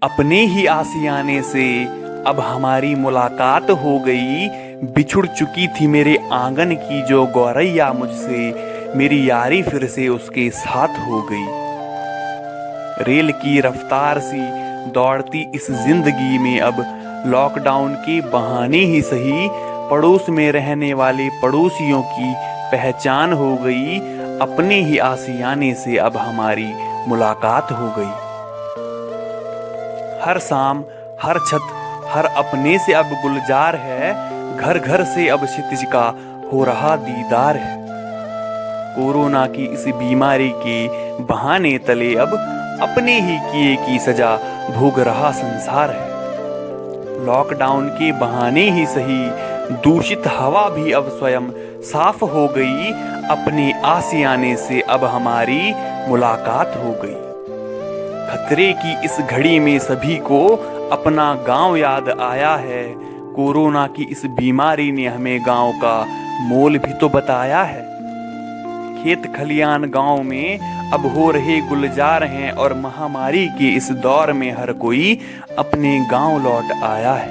अपने ही आशियाने से अब हमारी मुलाकात हो गई। बिछुड़ चुकी थी मेरे आंगन की जो गौरैया मुझसे, मेरी यारी फिर से उसके साथ हो गई। रेल की रफ्तार सी दौड़ती इस जिंदगी में अब लॉकडाउन के बहाने ही सही पड़ोस में रहने वाले पड़ोसियों की पहचान हो गई। अपने ही आशियाने से अब हमारी मुलाकात हो गई। हर शाम हर छत हर अपने से अब गुलजार है, घर घर से अब क्षितिज का हो रहा दीदार है। कोरोना की इस बीमारी के बहाने तले अब अपने ही किए की सजा भोग रहा संसार है। लॉकडाउन के बहाने ही सही दूषित हवा भी अब स्वयं साफ हो गई। अपने आशियाने से अब हमारी मुलाकात हो गई। खतरे की इस घड़ी में सभी को अपना गांव याद आया है। कोरोना की इस बीमारी ने हमें गांव का मोल भी तो बताया है। खेत खलियान गांव में अब हो रहे गुलजार हैं और महामारी के इस दौर में हर कोई अपने गांव लौट आया है।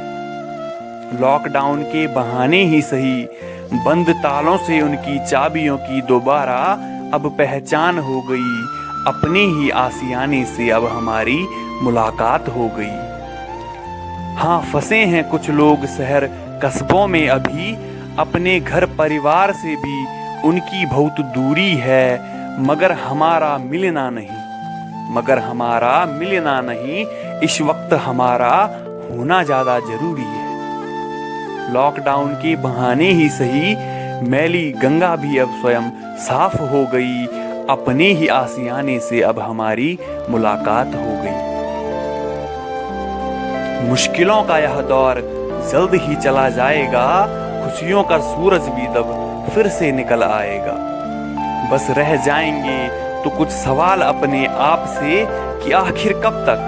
लॉकडाउन के बहाने ही सही बंद तालों से उनकी चाबियों की दोबारा अब पहचान हो गई। अपने ही आशियाने से अब हमारी मुलाकात हो गई। हाँ, फंसे हैं कुछ लोग शहर कस्बों में अभी, अपने घर परिवार से भी उनकी बहुत दूरी है। मगर हमारा मिलना नहीं, इस वक्त हमारा होना ज्यादा जरूरी है। लॉकडाउन के बहाने ही सही मैली गंगा भी अब स्वयं साफ हो गई। अपने ही आशियाने से अब हमारी मुलाकात हो गई। मुश्किलों का यह दौर जल्द ही चला जाएगा, खुशियों का सूरज भी तब फिर से निकल आएगा। बस रह जाएंगे तो कुछ सवाल अपने आप से कि आखिर कब तक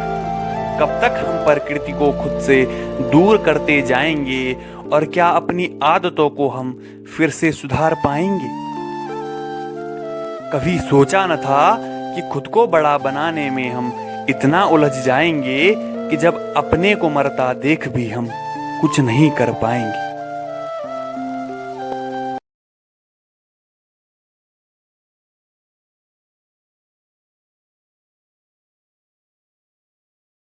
हम प्रकृति को खुद से दूर करते जाएंगे, और क्या अपनी आदतों को हम फिर से सुधार पाएंगे। कभी सोचा न था कि खुद को बड़ा बनाने में हम इतना उलझ जाएंगे कि जब अपने को मरता देख भी हम कुछ नहीं कर पाएंगे।